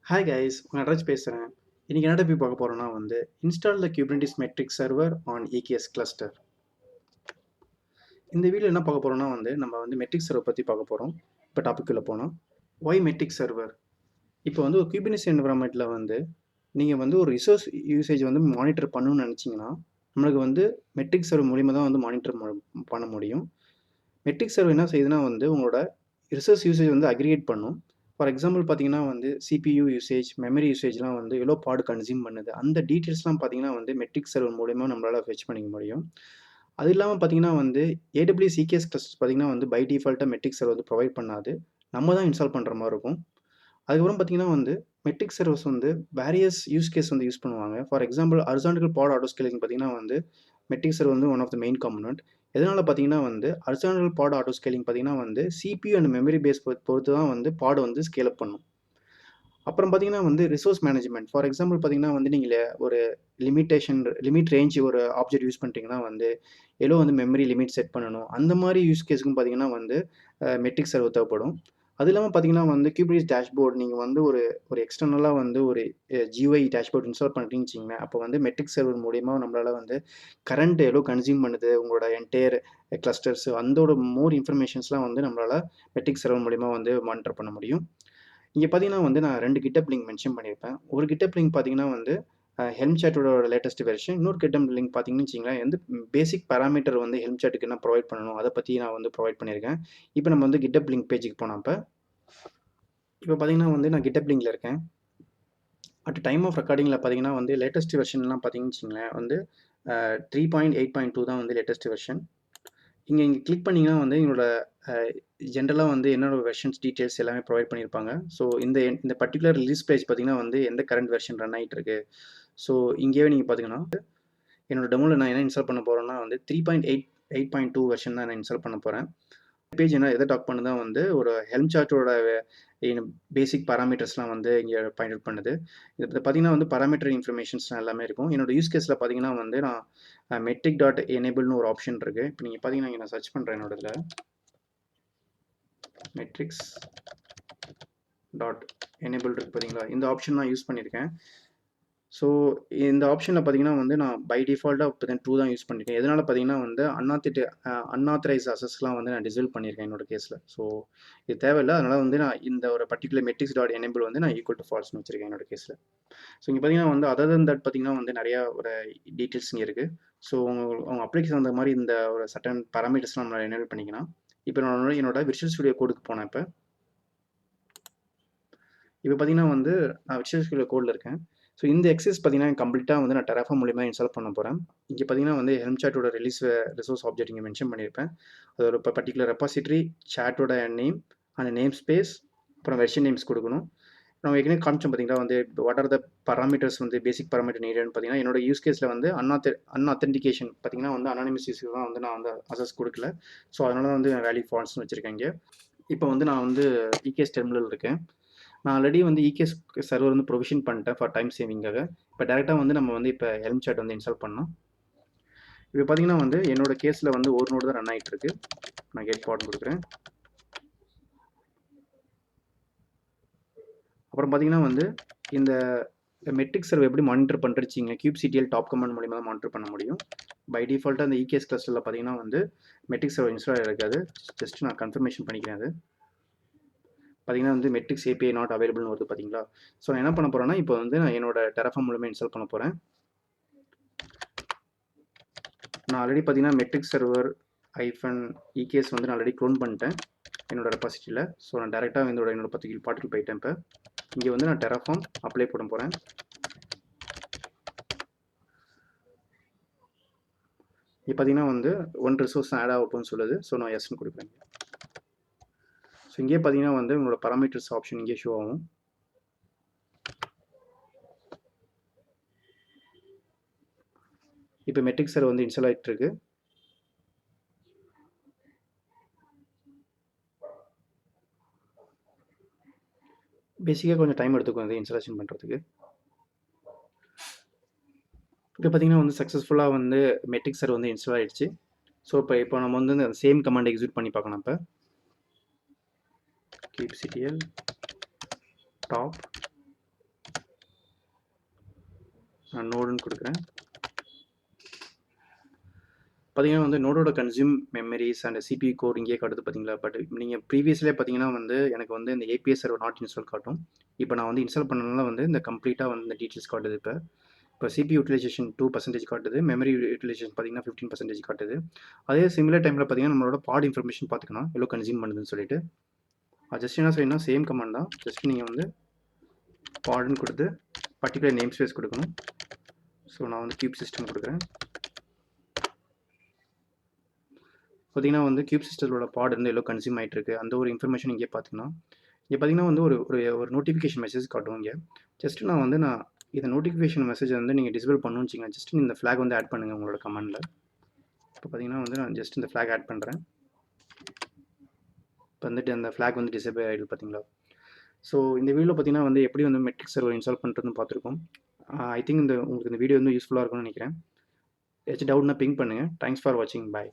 Hi guys, நான் நடராஜ் பேசுகிறேன். இன்னைக்கு என்ன டாபிக் பார்க்க போகிறோம்னா install the Kubernetes Metrics Server on EKS cluster. இந்த வீடியோ என்ன பார்க்க போகிறோம்னா நம்ம மெட்ரிக்ஸ் சர்வர் பற்றி பார்க்க போகிறோம். இப்போ டாபிக்குள்ளே போனோம். why metrics server? இப்போ ஒரு Kubernetes என்விரான்மெண்ட்டில் நீங்கள் ஒரு ரிசோர்ஸ் யூசேஜ் மானிட்டர் பண்ணணும்னு நினச்சிங்கன்னா நம்மளுக்கு மெட்ரிக்ஸ் சர்வர் மூலிமா தான் மானிட்டர் பண்ண முடியும். மெட்ரிக்ஸ் சர்வர் என்ன செய்யுதுன்னா உங்களோட ரிசோர்ஸ் யூசேஜ் அக்ரிகேட் பண்ணும். ஃபார் எக்ஸாம்பிள் பார்த்தீங்கன்னா சிபியு யூசேஜ், மெமரி யூசேஜ்லாம் எவ்வளோ பாடு கன்சியூம் பண்ணுது, அந்த டீட்டெயில்ஸ்லாம் பார்த்தீங்கன்னா மெட்ரிக்ஸ் சர்வர் மூலிமா நம்மளால் ஃபெச் பண்ணிக்க முடியும். அது இல்லாமல் பார்த்தீங்கன்னா AWS EKS கிளஸ்டர்ஸ் பார்த்தீங்கன்னா பை டிஃபால்ட்டாக மெட்ரிக்ஸ் சர்வர் ப்ரொவைட் பண்ணாது. நம்ம தான் இன்ஸ்டால் பண்ணுற மாதிரி இருக்கும். அதுக்கப்புறம் பார்த்தீங்கன்னா metrics servers various use case use பண்ணுவாங்க. For example horizontal pod auto scaling பார்த்தீங்கன்னா metrics server one of the main component. எதனால் பார்த்தீங்கன்னா ஹாரிசான்டல் பாட் ஆட்டோ ஸ்கேலிங் பார்த்தீங்கன்னா சிபியு அண்ட் மெமரி பேஸ் பொறுத்து தான் பாடு ஸ்கேல் அப் பண்ணும். அப்புறம் பார்த்தீங்கன்னா ரிசோர்ஸ் மேனேஜ்மெண்ட். ஃபார் எக்ஸாம்பிள் பார்த்தீங்கன்னா நீங்கள் ஒரு லிமிட் ரேஞ்ச் ஒரு ஆப்ஜெக்ட் யூஸ் பண்ணிட்டீங்கன்னா எவ்வளோ மெமரி லிமிட் செட் பண்ணணும், அந்த மாதிரி யூஸ் கேஸுக்கும் பார்த்தீங்கன்னா மெட்ரிக்ஸ் சர்வர் தேவைப்படும். அது இல்லாமல் பார்த்தீங்கன்னா Kubernetes டேஷ்போர்ட் நீங்கள் ஒரு எக்ஸ்டர்னலாக ஒரு GUI டேஷ்போர்ட் இன்ஸ்டால் பண்ணுறீங்கன்னு வச்சிங்களேன். அப்போ மெட்ரிக்ஸ் சர்வர் மூலிமா நம்மளால் கரண்ட் எவ்வளோ கன்சியூம் பண்ணுது உங்களோட என்டையர் கிளஸ்டர்ஸ், அந்தோட மோர் இன்ஃபர்மேஷன்ஸ்லாம் நம்மளால் மெட்ரிக்ஸ் சர்வர் மூலிமா மானிட்டர் பண்ண முடியும். இங்கே பார்த்தீங்கன்னா நான் 2 GitHub லிங்க் மென்ஷன் பண்ணியிருப்பேன். ஒரு GitHub லிங்க் பார்த்தீங்கன்னா ஹெல்ம் சாட்டோட லேட்டஸ்ட் வெர்ஷன். இன்னொரு GitHub லிங்க் பார்த்தீங்கன்னு வச்சிங்களேன் பேசிக் பேராமீட்டர் ஹெல்ம் சாட்டுக்கு என்ன ப்ரொவைட் பண்ணணும் அதை பற்றி நான் ப்ரொவைட் பண்ணியிருக்கேன். இப்போ நம்ம GitHub லிங்க் பேஜுக்கு போனோம். இப்போ பார்த்தீங்கன்னா நான் GitHub லிங்கில் இருக்கேன். அட் டைம் ஆஃப் ரெக்கார்டிங்கில் பார்த்தீங்கன்னா லேட்டஸ்ட் வெர்ஷன்லாம் பார்த்தீங்கன்னு வச்சிங்களேன் 3.8.2 தான் லேட்டஸ்ட் வெர்ஷன். இங்கே கிளிக் பண்ணிங்கன்னா எங்களோட ஜென்ரலாக என்னோட வெர்ஷன்ஸ் டீட்டெயில்ஸ் எல்லாமே ப்ரொவைட் பண்ணியிருப்பாங்க. ஸோ இந்த பர்டிகுலர் ரிலீஸ் பேஜ் பார்த்தீங்கன்னா எந்த கரண்ட் வெர்ஷன் ரன் ஆகிட்டு இருக்கு. ஸோ இங்கேயே நீங்கள் பார்த்தீங்கன்னா என்னோட டெமோவில் நான் என்ன இன்ஸ்டால் பண்ண போகிறேன்னா 3.8.2 வெர்ஷன் தான் நான் இன்ஸ்டால் பண்ண போகிறேன். பேஜ் என்ன எதை டாக் பண்ணுதான் ஒரு ஹெல்ம் சார்ட்டோட பேசிக் பாராமீட்டர்ஸ்லாம் இங்கே பாயிண்ட் அவுட் பண்ணுது. இது பார்த்தீங்கன்னா பாராமீட்டர் இன்ஃபர்மேஷன்ஸ்லாம் எல்லாமே இருக்கும். என்னோட யூஸ் கேஸில் பார்த்தீங்கன்னா நான் மெட்ரிக் டாட் எனேபிள்னு ஒரு ஆப்ஷன் இருக்குது. இப்போ நீங்கள் பார்த்தீங்கன்னா இங்கே நான் சர்ச் பண்ணுறேன். என்னோட இதில் மெட்ரிக்ஸ் டாட் எனேபிள் இருக்குது பார்த்தீங்களா, இந்த ஆப்ஷன் நான் யூஸ் பண்ணியிருக்கேன். ஸோ இந்த ஆப்ஷனில் பார்த்தீங்கன்னா நான் பை டிஃபால்ட்டாக இப்போ 2 தான் யூஸ் பண்ணியிருக்கேன். எதனால் பார்த்தீங்கன்னா அன்ஆத்தரைஸ் அசஸ்லாம் நான் டிசேபிள் பண்ணியிருக்கேன் என்னோட கேஸில். ஸோ இது தேவையில்லை. அதனால் நான் இந்த ஒரு பர்டிகுலர் மெட்ரிக்ஸ் டாட் எனேபிள் நான் ஈக்குவல் டு ஃபால்ஸ்னு வச்சிருக்கேன் என்னோட கேஸில். ஸோ இங்கே பார்த்தீங்கன்னா அதர் தன் தட் பார்த்தீங்கன்னா நிறையா ஒரு டீட்டெயில்ஸ் இங்கே இருக்குது. ஸோ உங்கள் அப்ளிகேஷன் அந்த மாதிரி இந்த ஒரு சர்டன் பேராமீட்டர்ஸ்லாம் நம்ம எனேபிள் பண்ணிக்கலாம். இப்போ என்னோட விர்ச்சுவல் ஸ்டுடியோ கோடுக்கு போனேன். இப்போ பார்த்தீங்கன்னா நான் விர்ச்சுவல் ஸ்டுடியோ கோடில் இருக்கேன். ஸோ இந்த எக்ஸஸ் பார்த்தீங்கன்னா கம்ப்ளீட்டாக நான் டெராஃபார்ம் மூலிமா இன்ஸ்டால் பண்ண போகிறேன். இங்கே பார்த்தீங்கன்னா ஹெல்ம் சாட்டோட ரிசோர்ஸ் ஆப்ஜெக்ட் இங்கே மென்ஷன் பண்ணியிருப்பேன். அது ஒரு பர்டிகுலர் ரெபாசிட்டரி, சாட்டோட நேம், அந்த நேம் ஸ்பேஸ், அப்புறம் வெர்ஷன் நேம்ஸ் கொடுக்கணும். நம்ம ஏற்கனவே காமிச்சோம் பார்த்தீங்களா what are the parameters basic parameter நீடட்னு பார்த்தீங்கன்னா என்னோட யூஸ் கேஸில் அன்ஆத்தென்டிகேஷன் பார்த்தீங்கன்னா அனானிமஸ் யூஸுக்கு தான் நான் அசஸ் கொடுக்கல. ஸோ அதனால தான் வேல்யூ ஃபால்ஸ்னு வச்சுருக்கேன் இங்கே. இப்போ நான் EKS டெர்மினல் இருக்கேன். நான் ஆல்ரெடி EKS சர்வர் ப்ரொவிஷன் பண்ணிட்டேன் ஃபார் டைம் சேவிங்காக. இப்போ டேரெக்டாக நம்ம இப்போ ஹெல்ம் சாட் இன்ஸ்டால் பண்ணோம். இப்போ பார்த்தீங்கன்னா என்னோட கேஸில் ஒரு நோடு தான் ரன் ஆகிட்டு இருக்கு. நான் கெட் பாட் கொடுக்குறேன். அப்புறம் பார்த்தீங்கன்னா இந்த மெட்ரிக்ஸ் சர்வர் எப்படி மானிட்டர் பண்ணுறீங்க kubectl டாப் கமாண்ட் மூலிமா தான் மானிட்டர் பண்ண முடியும். பை டிஃபால்ட்டாக அந்த EKS கிளஸ்டரில் பார்த்தீங்கன்னா மெட்ரிக்ஸ் சர்வர் இன்ஸ்டால் இருக்காது. ஜஸ்ட் நான் கன்ஃபர்மேஷன் பண்ணிக்கிறேன். அது பார்த்தீங்கன்னா மெட்ரிக்ஸ் API நாட் அவைலபிள்னு வருது பார்த்தீங்களா. ஸோ நான் என்ன பண்ண போகிறேன்னா இப்போ நான் என்னோட டெராஃபார்ம் மூலமாக இன்ஸ்டால் பண்ண போகிறேன். நான் ஆல்ரெடி பார்த்தீங்கன்னா மெட்ரிக்ஸ் சர்வர் -EKS நான் ஆல்ரெடி க்ளோன் பண்ணிட்டேன் என்னோட ரெபாசிட்டியில். ஸோ நான் டேரெக்டாக என்னோட 10 பாட்டுக்கு போயிட்டேன். இப்போ இங்கே நான் டெராஃபார்ம் அப்ளை பண்ண போகிறேன். இப்போ பார்த்தீங்கன்னா 1 ரிசோர்ஸ் ஆட் ஆகும்னு சொல்லுது. ஸோ நான் எஸ்ன்னு கொடுக்குறேன். ஸோ இங்கே பார்த்தீங்கன்னா உங்களோட பராமீட்டர்ஸ் ஆப்ஷன் இங்கே ஷோ ஆகும். இப்போ மெட்ரிக்ஸ் சர்வர் இன்ஸ்டால் ஆகிட்டு இருக்கு. பேசிக்காக கொஞ்சம் டைம் எடுத்துக்கும் அது இன்ஸ்டாலேஷன் பண்ணுறதுக்கு. இப்போ பார்த்தீங்கன்னா சக்ஸஸ்ஃபுல்லாக மெட்ரிக்ஸ் சர்வர் இன்ஸ்டால் ஆகிடுச்சு. ஸோ இப்போ நம்ம அந்த சேம் கமாண்ட் எக்ஸிக்யூட் பண்ணி பார்க்கலாம். இப்போ kubectl டாப் நான் நோடுன்னு கொடுக்குறேன். பார்த்தீங்கன்னா வந்து நோடோட கன்சியூம் மெமரிஸ் அண்ட் சிபியூ கோட் இங்கேயே காட்டுது பார்த்தீங்களா. பட் நீங்கள் ப்ரீவியஸ்லேயே பார்த்தீங்கன்னா வந்து எனக்கு வந்து இந்த ஏபிஎஸ் சர்வர் நாட் இன்ஸ்டால் காட்டும். இப்போ நான் வந்து இன்ஸ்டால் பண்ணனால வந்து இந்த கம்ப்ளீட்டாக வந்து இந்த டீட்டெயில்ஸ் காட்டுது. இப்போ சிபி யூட்டிலைசேஷன் 2% காட்டுது, மெமரி யூட்டிலைசேஷன் பார்த்தீங்கன்னா 15% காட்டுது. அதே சிமிலர் டைமில் பார்த்தீங்கன்னா நம்மளோட பாட் இன்ஃபர்மேஷன் பார்த்துக்கலாம் எவ்வளோ கன்சியூம் பண்ணுதுன்னு சொல்லிட்டு. ஜஸ்ட் என்ன செய்யணும், சேம் கமாண்ட் தான். ஜஸ்ட் நீங்கள் வந்து பாடுன்னு கொடுத்து பர்டிகுலர் நேம் ஸ்பேஸ் கொடுக்கணும். ஸோ நான் வந்து கியூப் சிஸ்டம் கொடுக்குறேன். பார்த்தீங்கன்னா வந்து கியூப் சிஸ்டத்தோட பாட் வந்து எவ்வளோ கன்சியூம் ஆகிட்டு இருக்கு அந்த ஒரு இன்ஃபர்மேஷன் இங்கே பார்த்துக்கலாம். இங்கே பார்த்தீங்கன்னா வந்து ஒரு நோட்டிஃபிகேஷன் மெசேஜ் காட்டும். இங்கே ஜஸ்ட் நான் இந்த நோட்டிஃபிகேஷன் மெசேஜ் வந்து நீங்கள் டிசபிள் பண்ணணும்னு வச்சுங்க. ஜஸ்ட் இந்த ஃப்ளாக் வந்து ஆட் பண்ணுங்கள் உங்களோட கமெண்டில். இப்போ பார்த்தீங்கன்னா வந்து நான் ஜஸ்ட் இந்த ஃப்ளாக் ஆட் பண்ணுறேன். இப்போ வந்துட்டு அந்த ஃப்ளாக் வந்து டிசேபிள் ஆகிடுது பார்த்தீங்களா. ஸோ இந்த வீடியோவில் பார்த்தீங்கன்னா வந்து எப்படி வந்து மெட்ரிக் சர்வர் இன்ஸ்டால் பண்ணுறதுன்னு பார்த்துருக்கோம். ஐ திங்க் உங்களுக்கு இந்த வீடியோ வந்து யூஸ்ஃபுல்லாக இருக்கும்னு நினைக்கிறேன். ஏதாச்சும் டவுட்னா பிங் பண்ணுங்கள். தேங்க்ஸ் ஃபார் வாட்சிங். பாய்.